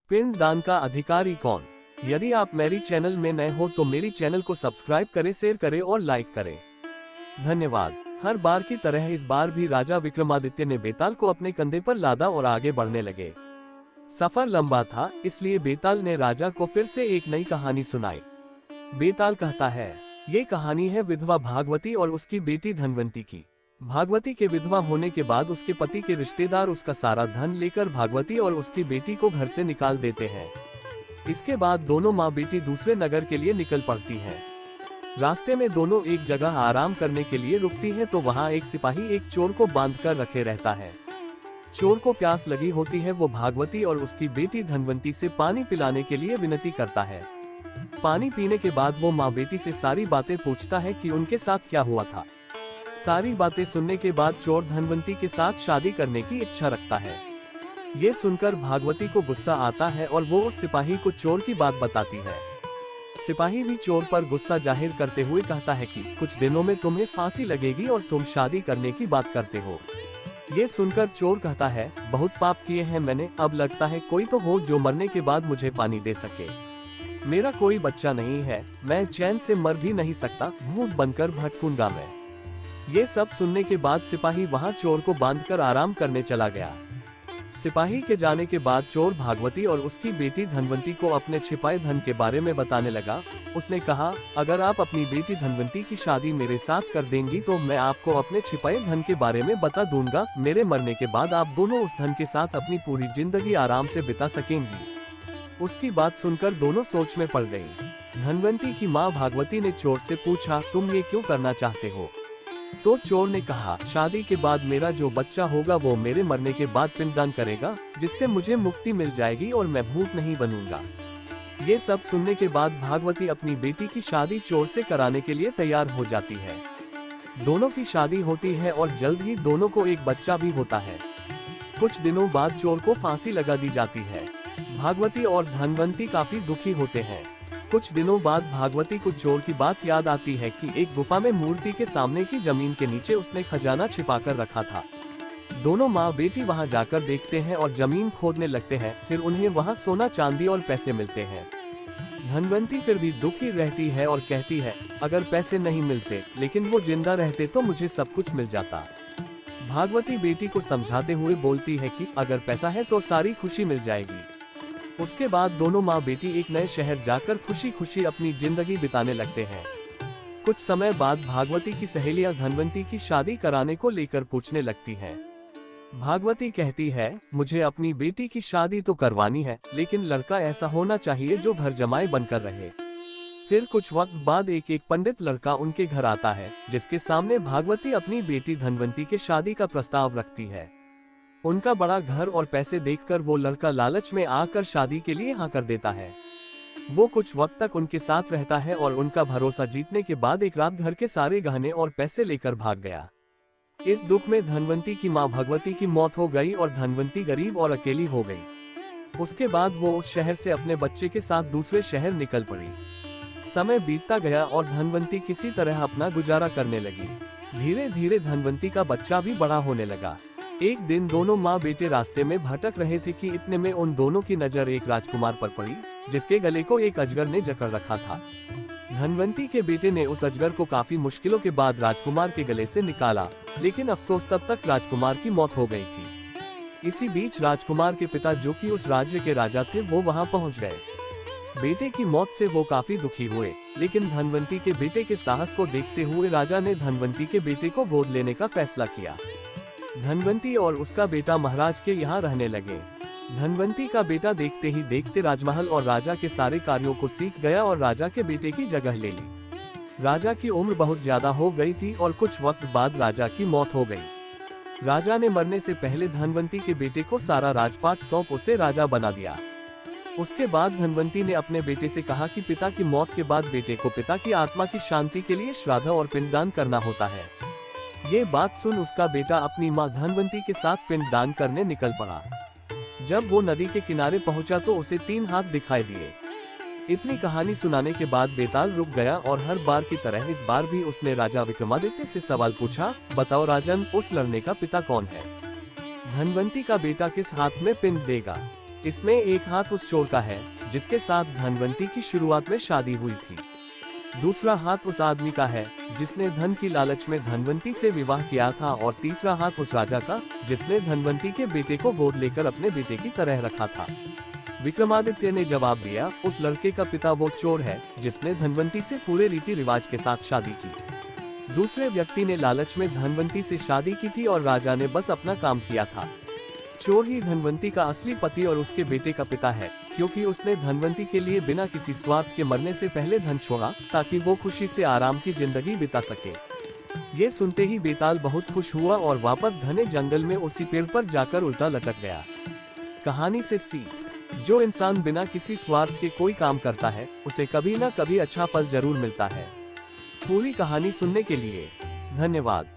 पिंड दान का अधिकारी कौन? यदि आप मेरी चैनल में नए हो तो मेरी चैनल को सब्सक्राइब करें, शेयर करें और लाइक करें। धन्यवाद। हर बार की तरह इस बार भी राजा विक्रमादित्य ने बेताल को अपने कंधे पर लादा और आगे बढ़ने लगे। सफर लंबा था, इसलिए बेताल ने राजा को फिर से एक नई कहानी सुनाई। बेताल कहता है, ये कहानी है विधवा भागवती और उसकी बेटी धनवंती की। भागवती के विधवा होने के बाद उसके पति के रिश्तेदार उसका सारा धन लेकर भागवती और उसकी बेटी को घर से निकाल देते हैं। इसके बाद दोनों माँ बेटी दूसरे नगर के लिए निकल पड़ती हैं। रास्ते में दोनों एक जगह आराम करने के लिए रुकती हैं तो वहाँ एक सिपाही एक चोर को बांध कर रखे रहता है। चोर को प्यास लगी होती है, वो भागवती और उसकी बेटी धनवंती से पानी पिलाने के लिए विनती करता है। पानी पीने के बाद वो माँ बेटी से सारी बातें पूछता है कि उनके साथ क्या हुआ था। सारी बातें सुनने के बाद चोर धनवंती के साथ शादी करने की इच्छा रखता है। ये सुनकर भागवती को गुस्सा आता है और वो उस सिपाही को चोर की बात बताती है। सिपाही भी चोर पर गुस्सा जाहिर करते हुए कहता है कि कुछ दिनों में तुम्हें फांसी लगेगी और तुम शादी करने की बात करते हो। ये सुनकर चोर कहता है, बहुत पाप किए हैं मैंने, अब लगता है कोई तो हो जो मरने के बाद मुझे पानी दे सके। मेरा कोई बच्चा नहीं है, मैं चैन से मर भी नहीं सकता, भूत बनकर भटकूंगा मैं। ये सब सुनने के बाद सिपाही वहां चोर को बांधकर आराम करने चला गया। सिपाही के जाने के बाद चोर भागवती और उसकी बेटी धनवंती को अपने छिपाए धन के बारे में बताने लगा। उसने कहा, अगर आप अपनी बेटी धनवंती की शादी मेरे साथ कर देंगी तो मैं आपको अपने छिपाए धन के बारे में बता दूंगा। मेरे मरने के बाद आप दोनों उस धन के साथ अपनी पूरी जिंदगी आराम से बिता सकेंगी। उसकी बात सुनकर दोनों सोच में पड़ गयी। धनवंती की माँ भागवती ने चोर से पूछा, तुम ये क्यों करना चाहते हो? तो चोर ने कहा, शादी के बाद मेरा जो बच्चा होगा वो मेरे मरने के बाद पिंडदान करेगा, जिससे मुझे मुक्ति मिल जाएगी और मैं भूत नहीं बनूंगा। ये सब सुनने के बाद भागवती अपनी बेटी की शादी चोर से कराने के लिए तैयार हो जाती है। दोनों की शादी होती है और जल्द ही दोनों को एक बच्चा भी होता है। कुछ दिनों बाद चोर को फांसी लगा दी जाती है। भागवती और धनवंती काफी दुखी होते हैं। कुछ दिनों बाद भागवती को चोर की बात याद आती है कि एक गुफा में मूर्ति के सामने की जमीन के नीचे उसने खजाना छिपाकर रखा था। दोनों माँ बेटी वहां जाकर देखते हैं और जमीन खोदने लगते हैं। फिर उन्हें वहां सोना चांदी और पैसे मिलते हैं। धनवंती फिर भी दुखी रहती है और कहती है, अगर पैसे नहीं मिलते लेकिन वो जिंदा रहते तो मुझे सब कुछ मिल जाता। भागवती बेटी को समझाते हुए बोलती है कि अगर पैसा है तो सारी खुशी मिल जाएगी। उसके बाद दोनों माँ बेटी एक नए शहर जाकर खुशी खुशी अपनी जिंदगी बिताने लगते हैं। कुछ समय बाद भागवती की सहेलियां धनवंती की शादी कराने को लेकर पूछने लगती हैं। भागवती कहती है, मुझे अपनी बेटी की शादी तो करवानी है, लेकिन लड़का ऐसा होना चाहिए जो घर जमाए बनकर रहे। फिर कुछ वक्त बाद एक पंडित लड़का उनके घर आता है, जिसके सामने भागवती अपनी बेटी धनवंती के शादी का प्रस्ताव रखती है। उनका बड़ा घर और पैसे देखकर वो लड़का लालच में आकर शादी के लिए हाँ कर देता है। वो कुछ वक्त तक उनके साथ रहता है और उनका भरोसा जीतने के बाद एक रात घर के सारे गहने और पैसे लेकर भाग गया। इस दुख में धनवंती की माँ भगवती की मौत हो गई और धनवंती गरीब और अकेली हो गई। उसके बाद वो उस शहर से अपने बच्चे के साथ दूसरे शहर निकल पड़ी। समय बीतता गया और धनवंती किसी तरह अपना गुजारा करने लगी। धीरे धीरे धनवंती का बच्चा भी बड़ा होने लगा। एक दिन दोनों माँ बेटे रास्ते में भटक रहे थे कि इतने में उन दोनों की नजर एक राजकुमार पर पड़ी, जिसके गले को एक अजगर ने जकड़ रखा था। धनवंती के बेटे ने उस अजगर को काफी मुश्किलों के बाद राजकुमार के गले से निकाला, लेकिन अफसोस तब तक राजकुमार की मौत हो गई थी। इसी बीच राजकुमार के पिता, जो कि उस राज्य के राजा थे, वो वहां पहुंच गए। बेटे की मौत से वो काफी दुखी हुए, लेकिन धनवंती के बेटे के साहस को देखते हुए राजा ने धनवंती के बेटे को गोद लेने का फैसला किया। धनवंती और उसका बेटा महाराज के यहाँ रहने लगे। धनवंती का बेटा देखते ही देखते राजमहल और राजा के सारे कार्यों को सीख गया और राजा के बेटे की जगह ले ली। राजा की उम्र बहुत ज्यादा हो गई थी और कुछ वक्त बाद राजा की मौत हो गई। राजा ने मरने से पहले धनवंती के बेटे को सारा राजपाट सौंप उसे राजा बना दिया। उसके बाद धनवंती ने अपने बेटे से कहा कि पिता की मौत के बाद बेटे को पिता की आत्मा की शांति के लिए श्राद्ध और पिंडदान करना होता है। ये बात सुन उसका बेटा अपनी माँ धनवंती के साथ पिंडदान करने निकल पड़ा। जब वो नदी के किनारे पहुंचा तो उसे 3 हाथ दिखाई दिए। इतनी कहानी सुनाने के बाद बेताल रुक गया और हर बार की तरह इस बार भी उसने राजा विक्रमादित्य से सवाल पूछा, बताओ राजन, उस लड़ने का पिता कौन है? धनवंती का बेटा किस हाथ में पिंड देगा? इसमें एक हाथ उस चोर का है जिसके साथ धनवंती की शुरुआत में शादी हुई थी। दूसरा हाथ उस आदमी का है जिसने धन की लालच में धनवंती से विवाह किया था, और तीसरा हाथ उस राजा का जिसने धनवंती के बेटे को गोद लेकर अपने बेटे की तरह रखा था। विक्रमादित्य ने जवाब दिया, उस लड़के का पिता वो चोर है जिसने धनवंती से पूरे रीति रिवाज के साथ शादी की। दूसरे व्यक्ति ने लालच में धनवंती से शादी की थी और राजा ने बस अपना काम किया था। चोर ही धनवंती का असली पति और उसके बेटे का पिता है, क्योंकि उसने धनवंती के लिए बिना किसी स्वार्थ के मरने से पहले धन छोड़ा ताकि वो खुशी से आराम की जिंदगी बिता सके। ये सुनते ही बेताल बहुत खुश हुआ और वापस घने जंगल में उसी पेड़ पर जाकर उल्टा लटक गया। कहानी से सीख, जो इंसान बिना किसी स्वार्थ के कोई काम करता है उसे कभी न कभी अच्छा फल जरूर मिलता है। पूरी कहानी सुनने के लिए धन्यवाद।